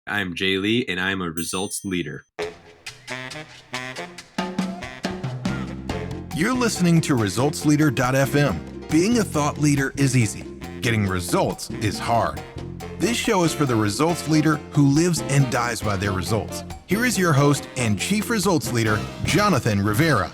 I'm Jay Lee, and I'm a results leader. You're listening to ResultsLeader.fm. Being a thought leader is easy. Getting results is hard. This show is for the results leader who lives and dies by their results. Here is your host and Chief Results Leader, Jonathan Rivera.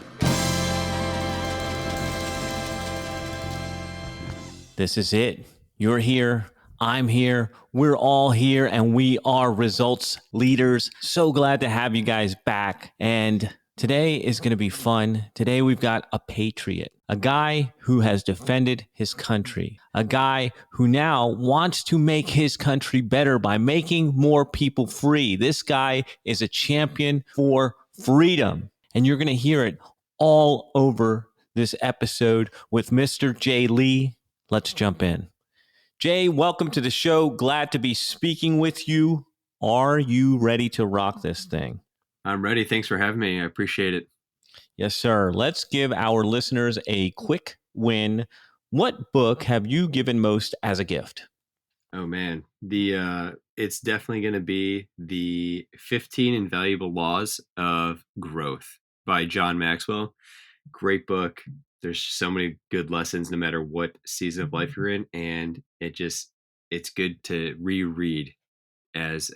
This is it. You're here. I'm here. We're all here, and we are results leaders. So glad to have you guys back. And today is going to be fun. Today we've got a patriot, a guy who has defended his country, a guy who now wants to make his country better by making more people free. This guy is a champion for freedom, and you're going to hear it all over this episode with Mr. Jay Lee. Let's jump in. Jay, welcome to the show. Glad to be speaking with you. Are you ready to rock this thing? I'm ready. Thanks for having me. I appreciate it. Yes, sir. Let's give our listeners a quick win. What book have you given most as a gift? Oh man, it's definitely going to be the 15 Invaluable Laws of Growth by John Maxwell. Great book. There's so many good lessons no matter what season of life you're in, and it's good to reread as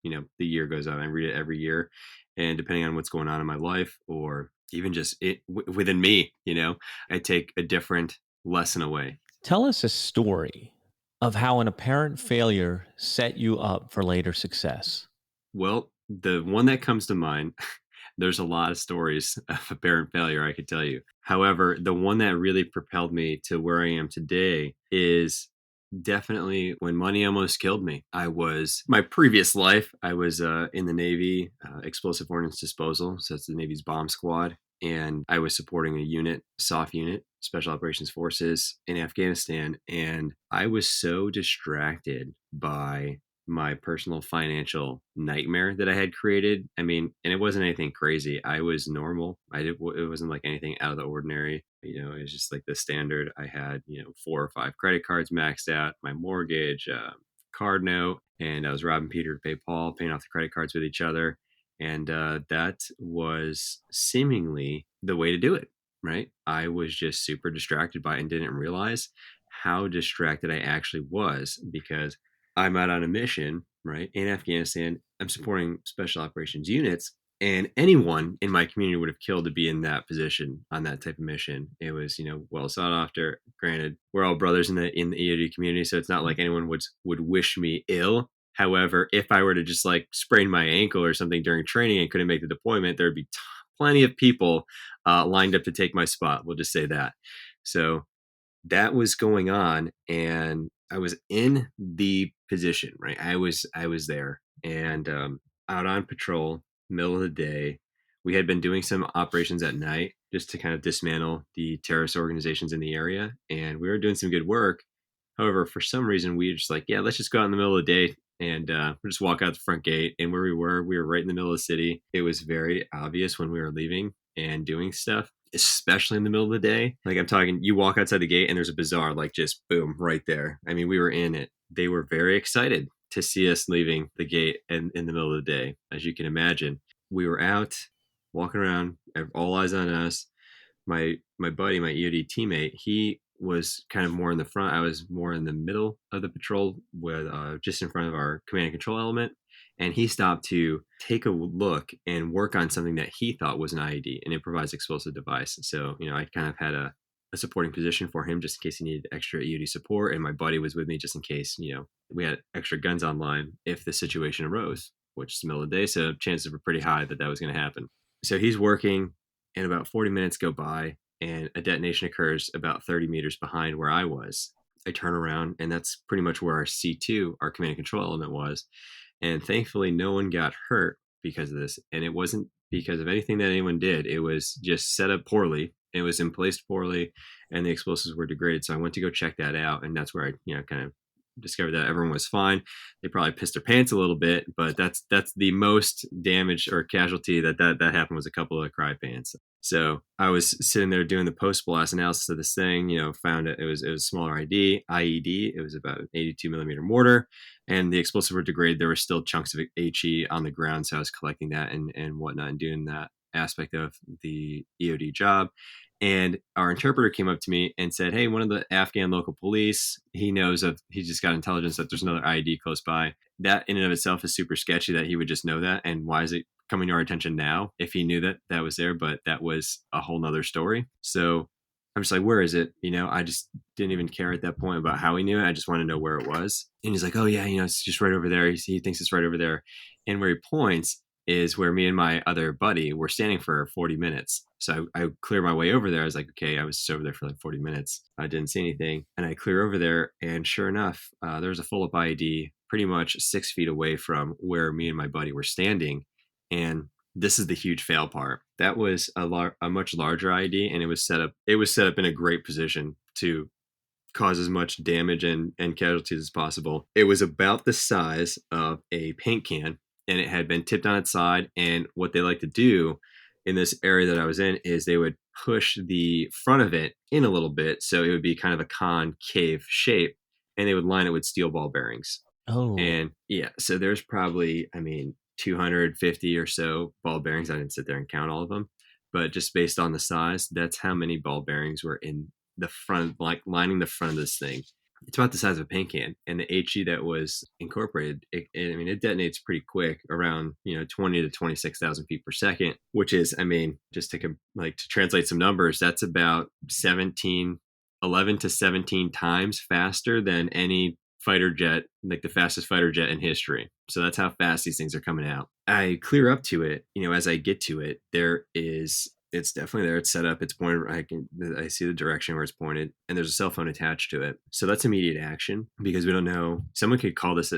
you know the year goes on. I read it every year, and depending on what's going on in my life or even just within me, I take a different lesson away. Tell us a story of how an apparent failure set you up for later success. Well, the one that comes to mind, there's a lot of stories of apparent failure, I could tell you. However, the one that really propelled me to where I am today is definitely when money almost killed me. My previous life, I was in the Navy, explosive ordnance disposal. So that's the Navy's bomb squad. And I was supporting a unit, SOF unit, Special Operations Forces in Afghanistan. And I was so distracted by my personal financial nightmare that I had created. I mean, and it wasn't anything crazy. I was normal. It wasn't like anything out of the ordinary. It was just like the standard. I had, 4 or 5 credit cards maxed out, my mortgage, card note, and I was robbing Peter to pay Paul, paying off the credit cards with each other. And that was seemingly the way to do it, right? I was just super distracted by it and didn't realize how distracted I actually was because I'm out on a mission, right? In Afghanistan, I'm supporting special operations units, and anyone in my community would have killed to be in that position on that type of mission. It was, well sought after. Granted, we're all brothers in the EOD community, so it's not like anyone would wish me ill. However, if I were to just like sprain my ankle or something during training and couldn't make the deployment, there'd be plenty of people lined up to take my spot. We'll just say that. So that was going on, and I was in the position, right? I was there, and out on patrol, middle of the day. We had been doing some operations at night just to kind of dismantle the terrorist organizations in the area, and we were doing some good work. However, for some reason, we were just like, yeah, let's just go out in the middle of the day and we'll just walk out the front gate. And where we were right in the middle of the city. It was very obvious when we were leaving and doing stuff, especially in the middle of the day. Like I'm talking, you walk outside the gate and there's a bazaar, like just boom, right there. I mean, we were in it. They were very excited to see us leaving the gate in the middle of the day. As you can imagine, we were out walking around, all eyes on us. My buddy, my EOD teammate, he was kind of more in the front. I was more in the middle of the patrol, with just in front of our command and control element. And he stopped to take a look and work on something that he thought was an IED, an improvised explosive device. So, I kind of had a supporting position for him just in case he needed extra EOD support. And my buddy was with me just in case, we had extra guns online if the situation arose, which is the middle of the day. So chances were pretty high that was going to happen. So he's working, and about 40 minutes go by, and a detonation occurs about 30 meters behind where I was. I turn around, and that's pretty much where our C2, our command and control element, was. And thankfully, no one got hurt because of this. And it wasn't because of anything that anyone did. It was just set up poorly. It was in place poorly, and the explosives were degraded. So I went to go check that out, and that's where I, kind of discovered that everyone was fine. They probably pissed their pants a little bit, but that's the most damage or casualty that happened was a couple of cry pants. So I was sitting there doing the post blast analysis of this thing, found it was a smaller IED. It was about an 82 millimeter mortar. and the explosive were degraded, there were still chunks of HE on the ground. So I was collecting that and whatnot and doing that aspect of the EOD job. And our interpreter came up to me and said, "Hey, one of the Afghan local police, he just got intelligence that there's another IED close by." That in and of itself is super sketchy that he would just know that. And why is it coming to our attention now if he knew that that was there? But that was a whole nother story. So I'm just like, where is it? I just didn't even care at that point about how he knew it. I just want to know where it was. And he's like, "Oh yeah, it's just right over there." He thinks it's right over there. And where he points is where me and my other buddy were standing for 40 minutes. So I clear my way over there. I was like, okay, I was just over there for like 40 minutes. I didn't see anything. And I clear over there. And sure enough, there was a full up IED pretty much 6 feet away from where me and my buddy were standing. And this is the huge fail part. That was a much larger IED, and it was set up in a great position to cause as much damage and casualties as possible. It was about the size of a paint can, and it had been tipped on its side. And what they like to do in this area that I was in is they would push the front of it in a little bit, so it would be kind of a concave shape, and they would line it with steel ball bearings. Oh, And yeah, so there's probably, 250 or so ball bearings. I didn't sit there and count all of them, but just based on the size, that's how many ball bearings were in the front, like lining the front of this thing. It's about the size of a paint can, and the HE that was incorporated, it detonates pretty quick, around 20 to 26,000 feet per second, which is, just to translate some numbers, that's about 11 to 17 times faster than any fighter jet, like the fastest fighter jet in history. So that's how fast these things are coming out. I clear up to it, as I get to it, it's definitely there. It's set up. It's pointed. I see the direction where it's pointed, and there's a cell phone attached to it. So that's immediate action, because we don't know. Someone could call this,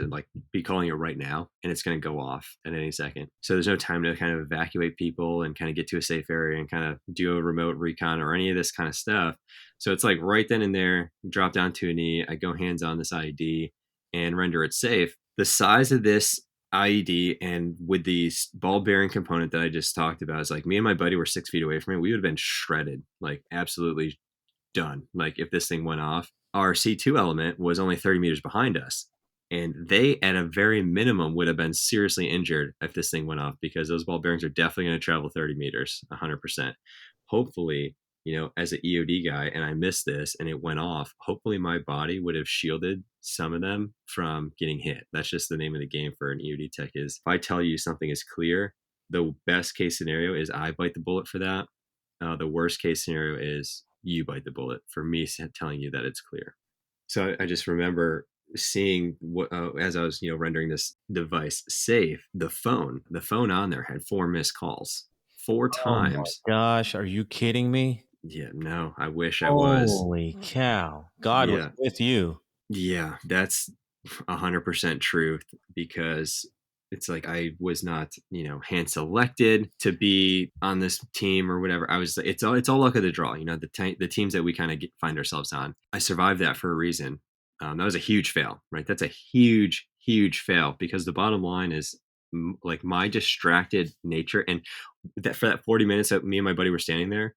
be calling it right now, and it's going to go off at any second. So there's no time to kind of evacuate people and kind of get to a safe area and kind of do a remote recon or any of this kind of stuff. So it's like right then and there, drop down to a knee. I go hands on this IED and render it safe. The size of this IED, and with the ball bearing component that I just talked about, is like me and my buddy were 6 feet away from it. We would have been shredded, like absolutely done. Like if this thing went off, our C2 element was only 30 meters behind us. And they, at a very minimum, would have been seriously injured if this thing went off, because those ball bearings are definitely going to travel 30 meters, 100%. Hopefully, as an EOD guy, and I missed this and it went off, hopefully my body would have shielded some of them from getting hit. That's just the name of the game for an EOD tech, is if I tell you something is clear, the best case scenario is I bite the bullet for that. The worst case scenario is you bite the bullet for me telling you that it's clear. So I just remember seeing what, as I was, rendering this device safe, the phone on there had 4 missed calls, 4 times. Oh my gosh, are you kidding me? Yeah, no, I wish I was. Holy cow. God was with you. Yeah, that's 100% truth, because it's like I was not, hand selected to be on this team or whatever. I was. It's all luck of the draw. The teams that we kind of find ourselves on. I survived that for a reason. That was a huge fail, right? That's a huge, huge fail, because the bottom line is like my distracted nature, and that for that 40 minutes that me and my buddy were standing there,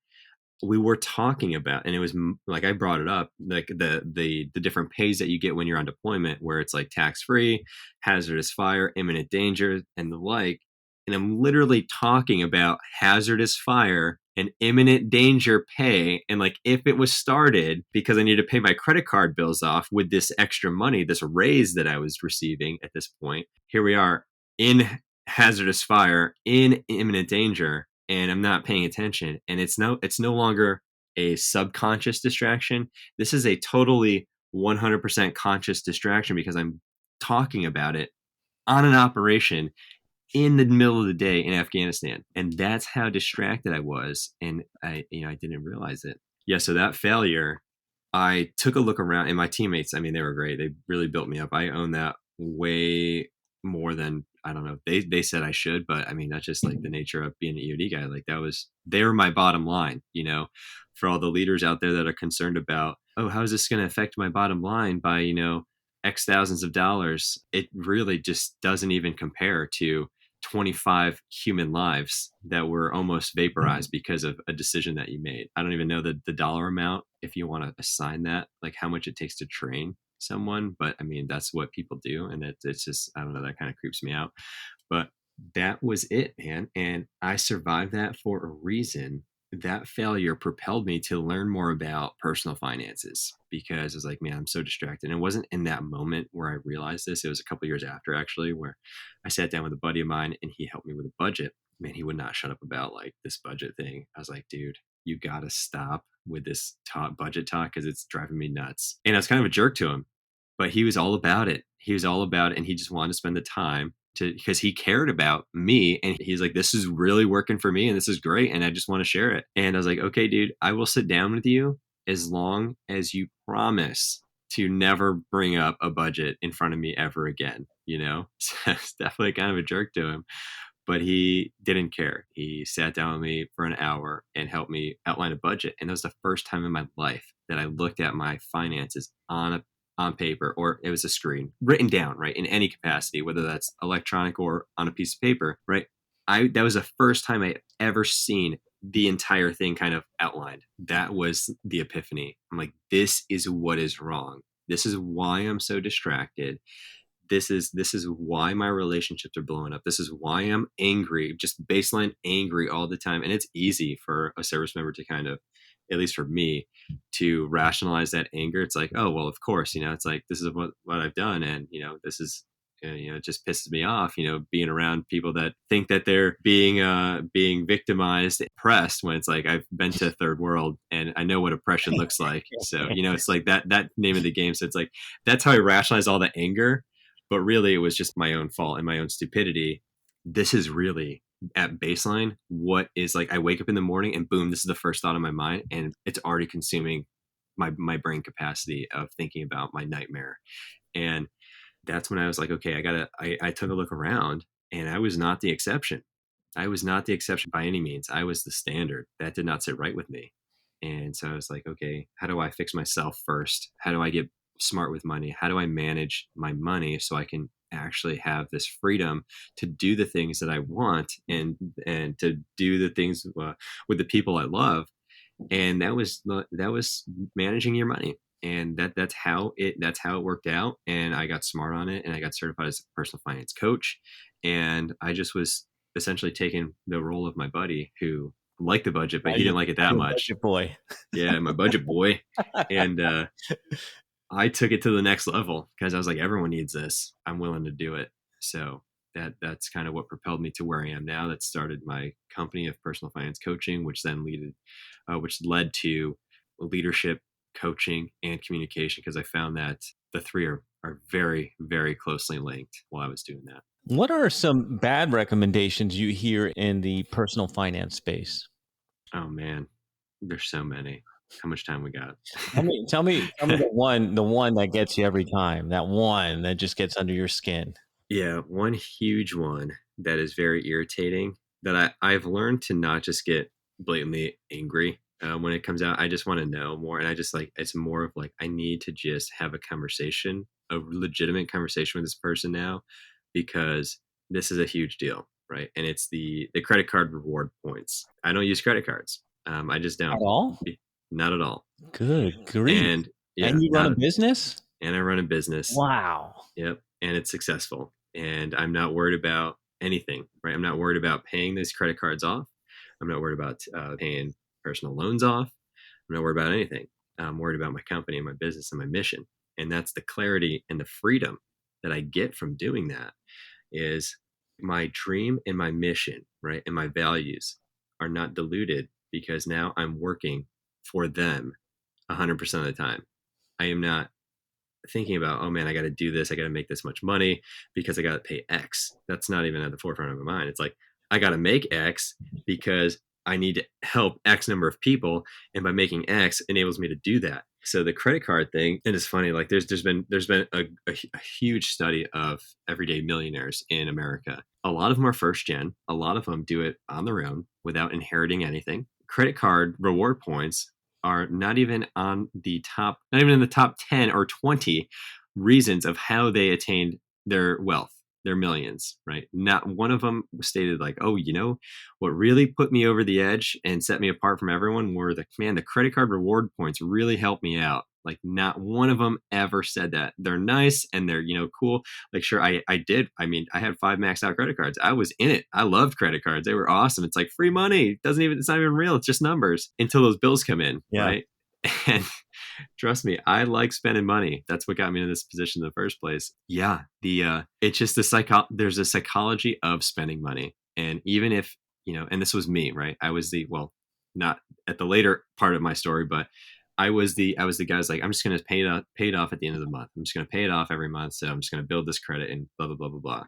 we were talking about, and it was like I brought it up, like the different pays that you get when you're on deployment, where it's like tax-free, hazardous fire, imminent danger, and the like. And I'm literally talking about hazardous fire and imminent danger pay, and like if it was started because I needed to pay my credit card bills off with this extra money, this raise that I was receiving at this point. Here we are in hazardous fire, in imminent danger, and I'm not paying attention. And it's no longer a subconscious distraction. This is a totally 100% conscious distraction, because I'm talking about it on an operation in the middle of the day in Afghanistan. And that's how distracted I was. And I didn't realize it. Yeah. So that failure, I took a look around, and my teammates, they were great. They really built me up. I own that way more than, I don't know, they said I should, but that's just like the nature of being an EOD guy. Like they were my bottom line, for all the leaders out there that are concerned about, oh, how is this going to affect my bottom line by, X thousands of dollars? It really just doesn't even compare to 25 human lives that were almost vaporized because of a decision that you made. I don't even know the dollar amount, if you want to assign that, like how much it takes to train someone, but I mean, that's what people do. And it's just, I don't know, that kind of creeps me out. But that was it, man. And I survived that for a reason. That failure propelled me to learn more about personal finances because I was like, man, I'm so distracted. And it wasn't in that moment where I realized this. It was a couple years after, actually, where I sat down with a buddy of mine and he helped me with a budget. Man, he would not shut up about like this budget thing. I was like, dude, you got to stop with this budget talk because it's driving me nuts. And I was kind of a jerk to him, but he was all about it. He was all about it. And he just wanted to spend the time because he cared about me. And he's like, this is really working for me and this is great. And I just want to share it. And I was like, okay, dude, I will sit down with you as long as you promise to never bring up a budget in front of me ever again. You know, so it's definitely kind of a jerk to him, but he didn't care. He sat down with me for an hour and helped me outline a budget. And that was the first time in my life that I looked at my finances on paper, or it was a screen written down, right, in any capacity, whether that's electronic or on a piece of paper, right. That was the first time I ever seen the entire thing kind of outlined. That was the epiphany. I'm like, this is what is wrong. This is why I'm so distracted. This is why my relationships are blowing up. This is why I'm angry, just baseline angry all the time. And it's easy for a service member to kind of, at least for me, to rationalize that anger. It's like, oh, well, of course, it's like, this is what I've done. And, this is, it just pisses me off, being around people that think that they're being victimized, oppressed, when it's like, I've been to third world and I know what oppression looks like. So, it's like that name of the game. So it's like, that's how I rationalize all the anger. But really, it was just my own fault and my own stupidity. This is really at baseline what is like, I wake up in the morning and boom, this is the first thought in my mind. And it's already consuming my brain capacity of thinking about my nightmare. And that's when I was like, okay, I took a look around and I was not the exception. I was not the exception by any means. I was the standard. That did not sit right with me. And so I was like, okay, how do I fix myself first? How do I get smart with money? How do I manage my money so I can actually have this freedom to do the things that I want and to do the things with the people I love? And that was managing your money. And that's how it worked out. And I got smart on it and I got certified as a personal finance coach. And I just was essentially taking the role of my buddy who liked the budget, but he didn't like it that much. Budget boy. Yeah, my budget boy. And I took it to the next level because I was like, everyone needs this. I'm willing to do it. So that's kind of what propelled me to where I am now. That started my company of personal finance coaching, which then led to leadership coaching and communication, because I found that the three are very, very closely linked while I was doing that. What are some bad recommendations you hear in the personal finance space? Oh man, there's so many. How much time we got? Tell me the one that gets you every time, that one that just gets under your skin. Yeah, one huge one that is very irritating that I've learned to not just get blatantly angry when it comes out. I just want to know more. And I just like, it's more of like, I need to just have a legitimate conversation with this person now, because this is a huge deal, right? And it's the credit card reward points. I don't use credit cards. I just don't. At all? Not at all. Good grief. And you run a business? And I run a business. Wow. Yep. And it's successful. And I'm not worried about anything, right? I'm not worried about paying these credit cards off. I'm not worried about paying personal loans off. I'm not worried about anything. I'm worried about my company and my business and my mission. And that's the clarity and the freedom that I get from doing that. Is my dream and my mission, right? And my values are not diluted because now I'm working for them 100% of the time. I am not thinking about, oh man, I got to do this. I got to make this much money because I got to pay X. That's not even at the forefront of my mind. It's like, I got to make X because I need to help X number of people. And by making X enables me to do that. So the credit card thing, and it's funny, like there's been a huge study of everyday millionaires in America. A lot of them are first gen. A lot of them do it on their own without inheriting anything. Credit card reward points are not even in the top 10 or 20 reasons of how they attained their wealth. They're millions, right? Not one of them stated like, oh, what really put me over the edge and set me apart from everyone were the credit card reward points really helped me out. Like not one of them ever said that. They're nice and they're, cool. Like, sure, I did. I mean, I had 5 maxed out credit cards. I was in it. I loved credit cards. They were awesome. It's like free money. It's not even real. It's just numbers until those bills come in. Yeah. Right. And trust me, I like spending money. That's what got me in this position in the first place. Yeah. It's just there's a psychology of spending money. And even if, and this was me, right? I was not at the later part of my story, but I was the guy who's like, I'm just going to pay it off at the end of the month. I'm just going to pay it off every month. So I'm just going to build this credit and blah, blah, blah, blah, blah.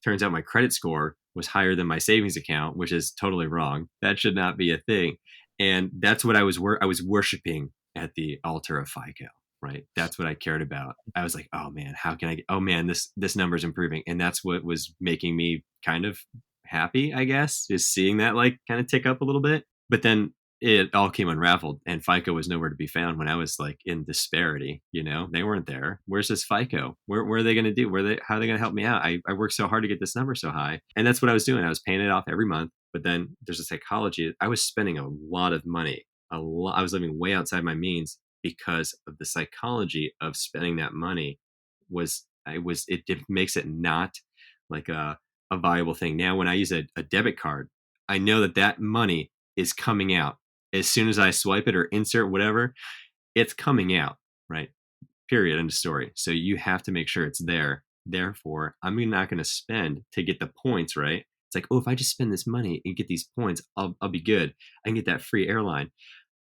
Turns out my credit score was higher than my savings account, which is totally wrong. That should not be a thing. And that's what I was worshiping at the altar of FICO, right? That's what I cared about. I was like, oh man, how can this number's improving. And that's what was making me kind of happy, I guess, is seeing that like kind of tick up a little bit. But then it all came unraveled and FICO was nowhere to be found when I was like in disparity, they weren't there. Where's this FICO? Where are they going to do? How are they going to help me out? I worked so hard to get this number so high. And that's what I was doing. I was paying it off every month, but then there's a psychology. I was spending a lot of money, I was living way outside my means because of the psychology of spending that money it makes it not like a viable thing. Now, when I use a debit card, I know that money is coming out. As soon as I swipe it or insert whatever, it's coming out, right? Period. End of story. So you have to make sure it's there. Therefore, I'm not going to spend to get the points, right? It's like, oh, if I just spend this money and get these points, I'll be good. I can get that free airline.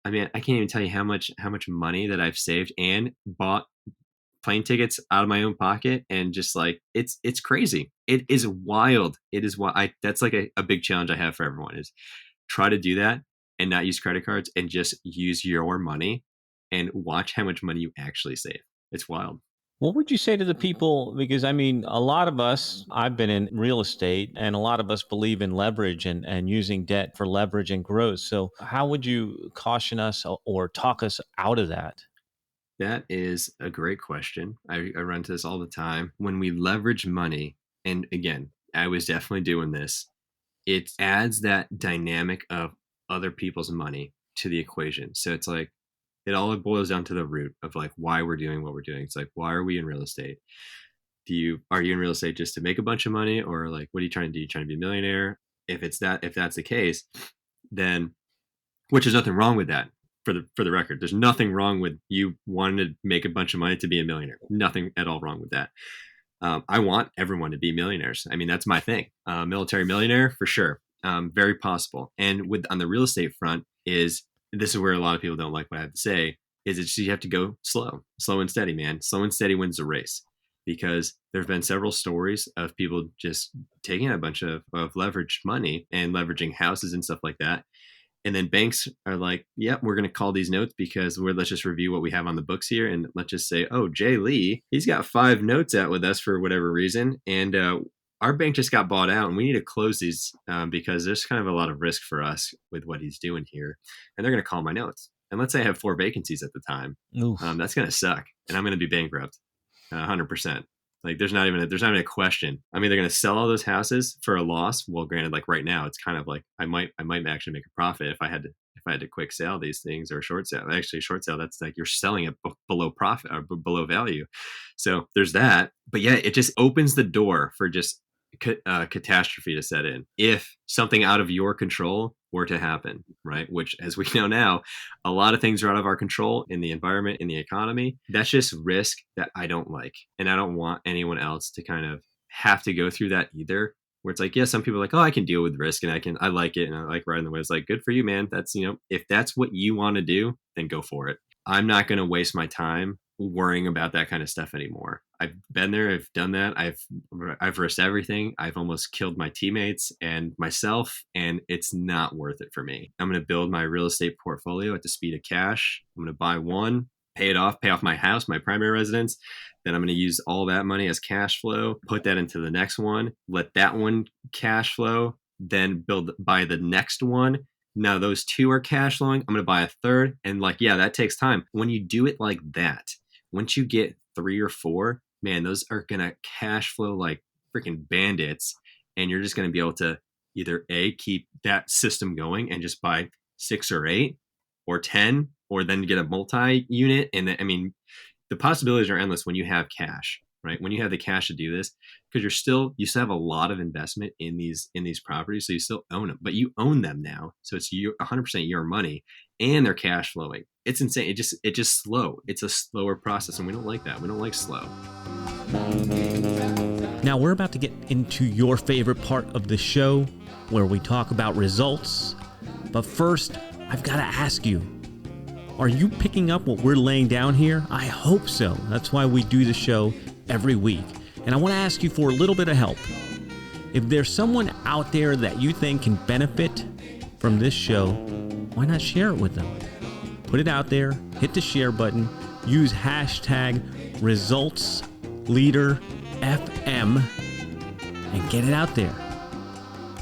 I mean, I can't even tell you how much money that I've saved and bought plane tickets out of my own pocket, and just like it's crazy. It is wild. It is why that's like a big challenge I have for everyone is try to do that and not use credit cards and just use your money and watch how much money you actually save. It's wild. What would you say to the people? Because I mean, a lot of us, I've been in real estate, and a lot of us believe in leverage and using debt for leverage and growth. So how would you caution us or talk us out of that? That is a great question. I run into this all the time. When we leverage money, and again, I was definitely doing this, it adds that dynamic of other people's money to the equation. So it's like, it all boils down to the root of like why we're doing what we're doing. It's like, why are we in real estate? Are you in real estate just to make a bunch of money, or like, what are you trying to do? You trying to be a millionaire? If that's the case, then, which is nothing wrong with that. For the record, there's nothing wrong with you wanting to make a bunch of money to be a millionaire. Nothing at all wrong with that. I want everyone to be millionaires. I mean, that's my thing. Military millionaire for sure. Very possible. And on the real estate front this is where a lot of people don't like what I have to say, is it's you have to go slow and steady, man. Slow and steady wins the race, because there have been several stories of people just taking a bunch of leveraged money and leveraging houses and stuff like that. And then banks are like, yeah, we're going to call these notes because let's just review what we have on the books here. And let's just say, oh, Jay Lee, he's got 5 notes out with us for whatever reason. And our bank just got bought out and we need to close these because there's kind of a lot of risk for us with what he's doing here. And they're going to call my notes. And let's say I have 4 vacancies at the time. That's going to suck. And I'm going to be bankrupt 100%. Like there's not even a question. I'm either going to sell all those houses for a loss. Well, granted, like right now, it's kind of like I might actually make a profit if I had to quick sell these things, or short sale. Actually, short sale, that's like you're selling it below profit or below value. So there's that. But yeah, it just opens the door for just catastrophe to set in if something out of your control were to happen, right? Which, as we know now, a lot of things are out of our control in the environment, in the economy. That's just risk that I don't like. And I don't want anyone else to kind of have to go through that either. Where it's like, yeah, some people are like, oh, I can deal with risk and I like it and I like riding the wave. It's like, good for you, man. That's, if that's what you want to do, then go for it. I'm not going to waste my time worrying about that kind of stuff anymore. I've been there. I've done that. I've risked everything. I've almost killed my teammates and myself, and it's not worth it for me. I'm going to build my real estate portfolio at the speed of cash. I'm going to buy one, pay off my house, my primary residence. Then I'm going to use all that money as cash flow, put that into the next one, let that one cash flow, then buy the next one. Now those 2 are cash flowing. I'm going to buy a third. And that takes time. When you do it like that, once you get 3 or 4, man, those are going to cash flow like freaking bandits, and you're just going to be able to either keep that system going and just buy 6 or 8 or 10, or then get a multi-unit. And I mean, the possibilities are endless when you have cash, right? When you have the cash to do this, because you still have a lot of investment in these properties, so you still own them, but you own them now, so it's 100% your money, and they're cash flowing. It's insane. It just slow. It's a slower process, and we don't like that. We don't like slow. Now we're about to get into your favorite part of the show, where we talk about results. But first, I've got to ask you, are you picking up what we're laying down here? I hope so. That's why we do the show every week. And I want to ask you for a little bit of help. If there's someone out there that you think can benefit from this show, why not share it with them? Put it out there, hit the share button, use hashtag ResultsLeaderFM, and get it out there.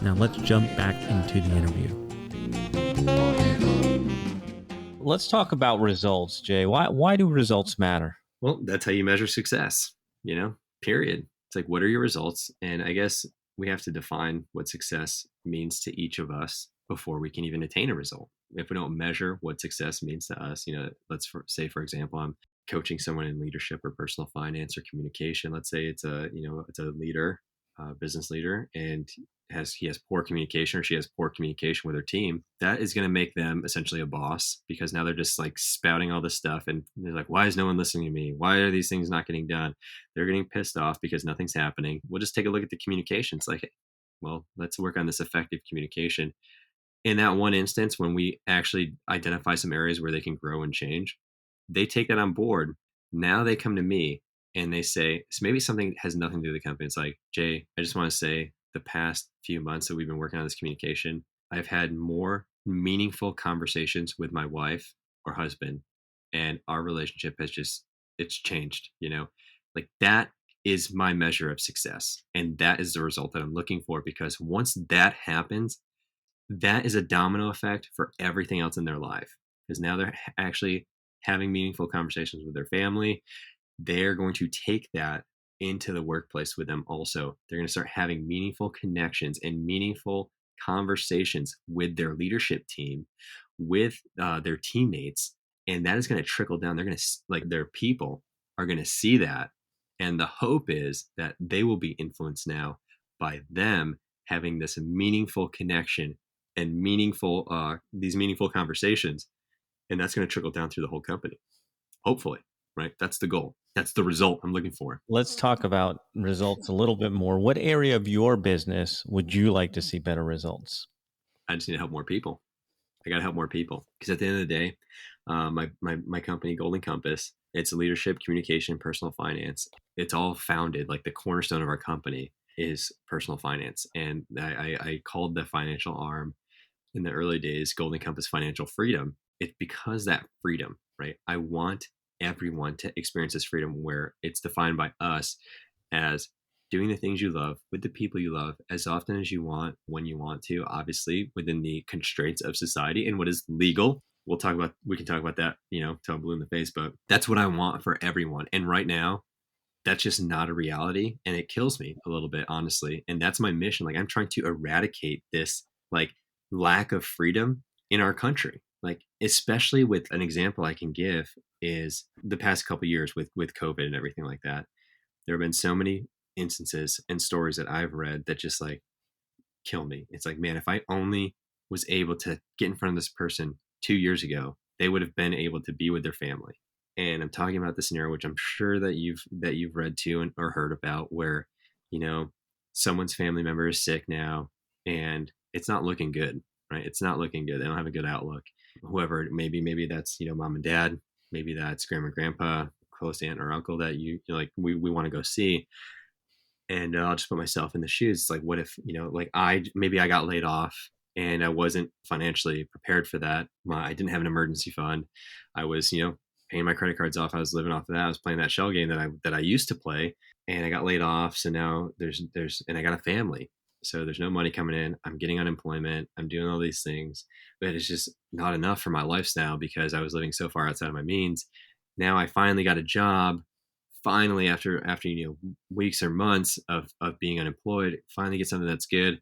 Now let's jump back into the interview. Let's talk about results, Jay. Why do results matter? Well, that's how you measure success, period. It's like, what are your results? And I guess we have to define what success means to each of us before we can even attain a result. If we don't measure what success means to us, let's say, for example, I'm coaching someone in leadership or personal finance or communication. Let's say it's a leader, business leader, and he has poor communication, or she has poor communication with her team. That is going to make them essentially a boss, because now they're just like spouting all this stuff, and they're like, why is no one listening to me? Why are these things not getting done? They're getting pissed off because nothing's happening. We'll just take a look at the communication. It's like, hey, well, let's work on this effective communication. In that one instance, when we actually identify some areas where they can grow and change, they take that on board. Now they come to me and they say, so maybe something has nothing to do with the company. It's like, Jay, I just want to say, the past few months that we've been working on this communication, I've had more meaningful conversations with my wife or husband, and our relationship has it's changed, like that is my measure of success. And that is the result that I'm looking for, because once that happens, that is a domino effect for everything else in their life, because now they're actually having meaningful conversations with their family. They're going to take that into the workplace with them also. They're going to start having meaningful connections and meaningful conversations with their leadership team, with their teammates, and that is going to trickle down. They're going to, like, their people are going to see that, and the hope is that they will be influenced now by them having this meaningful connection and these meaningful conversations, and that's going to trickle down through the whole company, hopefully. Right? That's the goal. That's the result I'm looking for. Let's talk about results a little bit more. What area of your business would you like to see better results? I just need to help more people. I got to help more people, because at the end of the day, my company, Golden Compass, it's leadership, communication, personal finance. It's all founded, like the cornerstone of our company is personal finance. And I called the financial arm in the early days Golden Compass Financial Freedom. It's because that freedom, right? I want everyone to experience this freedom, where it's defined by us as doing the things you love with the people you love as often as you want, when you want to, obviously within the constraints of society and what is legal. We can talk about that, till I'm blue in the face, but that's what I want for everyone. And right now, that's just not a reality, and it kills me a little bit, honestly. And that's my mission. Like, I'm trying to eradicate this like lack of freedom in our country. Like, especially with an example I can give is the past couple of years with COVID and everything like that. There have been so many instances and stories that I've read that just like kill me. It's like, man, if I only was able to get in front of this person 2 years ago, they would have been able to be with their family. And I'm talking about the scenario, which I'm sure that you've read to or heard about, where, someone's family member is sick now, and it's not looking good, right? It's not looking good. They don't have a good outlook. Whoever, maybe that's, mom and dad, maybe that's grandma, grandpa, close aunt or uncle that we want to go see. And I'll just put myself in the shoes. It's like, what if, I got laid off and I wasn't financially prepared for that. I didn't have an emergency fund. I was, paying my credit cards off. I was living off of that. I was playing that shell game that I used to play, and I got laid off. So now and I got a family. So there's no money coming in. I'm getting unemployment. I'm doing all these things, but it's just not enough for my lifestyle because I was living so far outside of my means. Now I finally got a job finally, after weeks or months of being unemployed, finally get something that's good.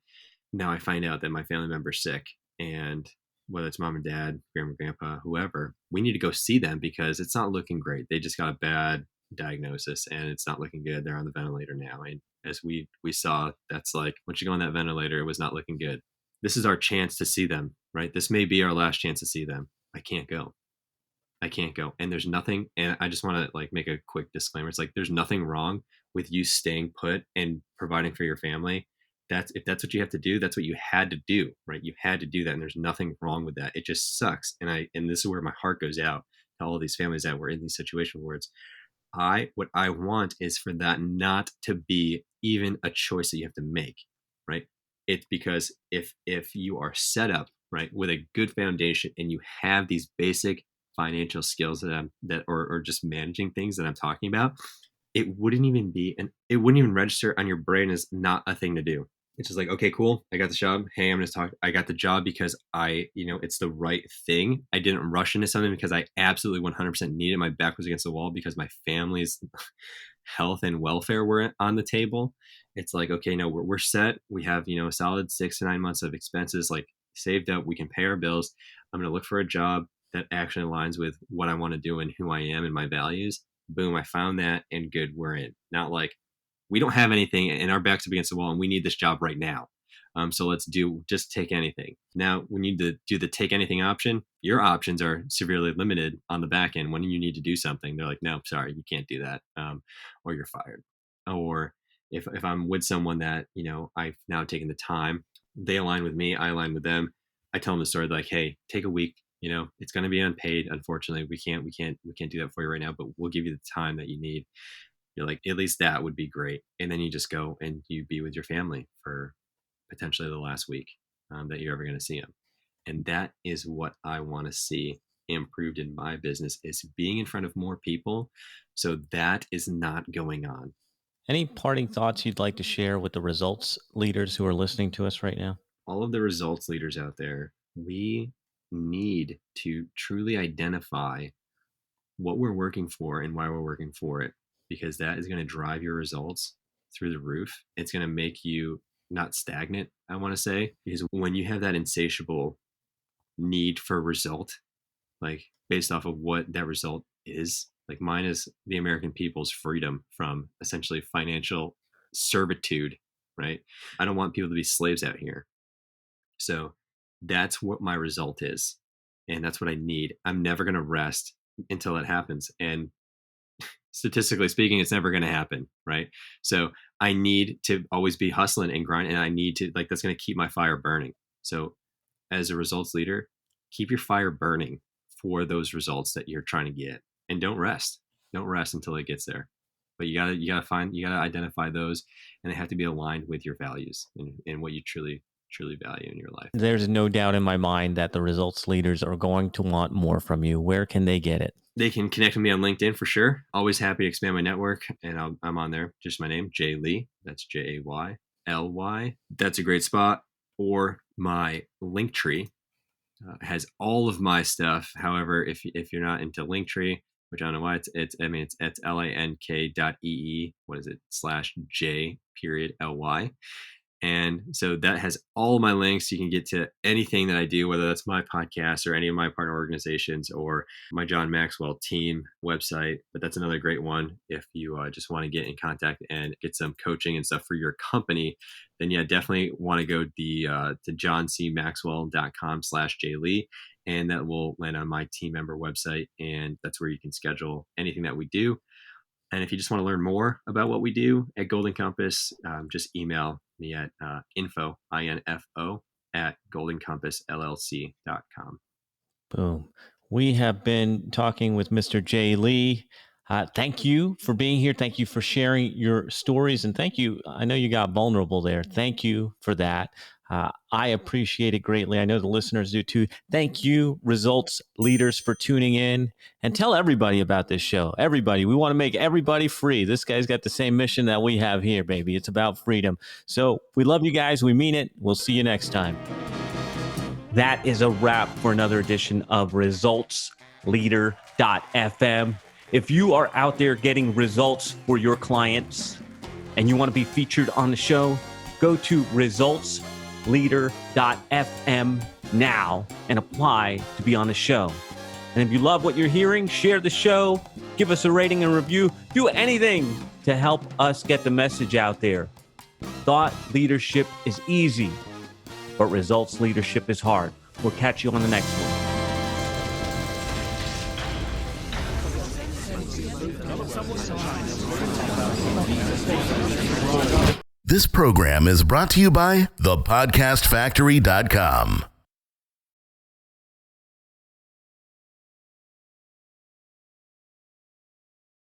Now I find out that my family member's sick, and whether it's mom and dad, grandma, grandpa, whoever, we need to go see them because it's not looking great. They just got a bad diagnosis and it's not looking good. They're on the ventilator now. And as we saw, that's like, once you go on that ventilator, it was not looking good. This is our chance to see them, right? This may be our last chance to see them. I can't go. And there's nothing, and I just want to like make a quick disclaimer. It's like, there's nothing wrong with you staying put and providing for your family. If that's what you have to do, that's what you had to do, right? You had to do that, and there's nothing wrong with that. It just sucks. And this is where my heart goes out to all of these families that were in these situations where it's, what I want is for that not to be even a choice that you have to make, right? It's because if you are set up, right, with a good foundation and you have these basic financial skills or just managing things that I'm talking about, it wouldn't even register on your brain as not a thing to do. It's just like, okay, cool. I got the job. Hey, I'm going to talk. I got the job because it's the right thing. I didn't rush into something because I absolutely 100% needed it. My back was against the wall because my family's health and welfare were on the table. It's like, okay, no, we're set. We have, a solid 6 to 9 months of expenses like saved up. We can pay our bills. I'm going to look for a job that actually aligns with what I want to do and who I am and my values. Boom, I found that, and good, we're in. Not like, we don't have anything and our back's up against the wall and we need this job right now. So let's just take anything. Now, when you do the take anything option, your options are severely limited on the back end. When you need to do something, they're like, no, sorry, you can't do that. Or you're fired. Or if I'm with someone that, I've now taken the time, they align with me, I align with them. I tell them the story like, hey, take a week. It's going to be unpaid. Unfortunately, we can't do that for you right now, but we'll give you the time that you need. You're like, at least that would be great. And then you just go and you be with your family for potentially the last week that you're ever going to see them. And that is what I want to see improved in my business, is being in front of more people. So that is not going on. Any parting thoughts you'd like to share with the results leaders who are listening to us right now? All of the results leaders out there, we need to truly identify what we're working for and why we're working for it, because that is going to drive your results through the roof. It's going to make you not stagnant, I want to say, because when you have that insatiable need for result, like based off of what that result is, like mine is the American people's freedom from essentially financial servitude, right? I don't want people to be slaves out here. So that's what my result is. And that's what I need. I'm never going to rest until it happens. And statistically speaking, it's never going to happen, right? So I need to always be hustling and grinding, and I need to, like, that's going to keep my fire burning. So as a results leader, keep your fire burning for those results that you're trying to get, and don't rest until it gets there. But you gotta identify those, and they have to be aligned with your values and what you truly value in your life. There's no doubt in my mind that the results leaders are going to want more from you. Where can they get it? They can connect with me on LinkedIn for sure. Always happy to expand my network, and I'm on there. Just my name, Jay Lee. That's Jayly. That's a great spot. Or my Linktree has all of my stuff. However, if you're not into Linktree, which I don't know why, it's link.ee. What is it? /J.ly. And so that has all my links. You can get to anything that I do, whether that's my podcast or any of my partner organizations or my John Maxwell team website. But that's another great one. If you just want to get in contact and get some coaching and stuff for your company, then yeah, definitely want to go to johncmaxwell.com/jlee. And that will land on my team member website. And that's where you can schedule anything that we do. And if you just want to learn more about what we do at Golden Compass, just email me at info at goldencompassllc.com. Boom. We have been talking with Mr. Jay Lee. Thank you for being here. Thank you for sharing your stories. And thank you. I know you got vulnerable there. Thank you for that. I appreciate it greatly. I know the listeners do too. Thank you, results leaders, for tuning in, and tell everybody about this show. Everybody. We want to make everybody free. This guy's got the same mission that we have here, baby. It's about freedom. So we love you guys. We mean it. We'll see you next time. That is a wrap for another edition of ResultsLeader.fm. If you are out there getting results for your clients and you want to be featured on the show, go to resultsleader.fm now and apply to be on the show. And if you love what you're hearing, share the show, give us a rating and review, do anything to help us get the message out there. Thought leadership is easy, but results leadership is hard. We'll catch you on the next one. This program is brought to you by thepodcastfactory.com.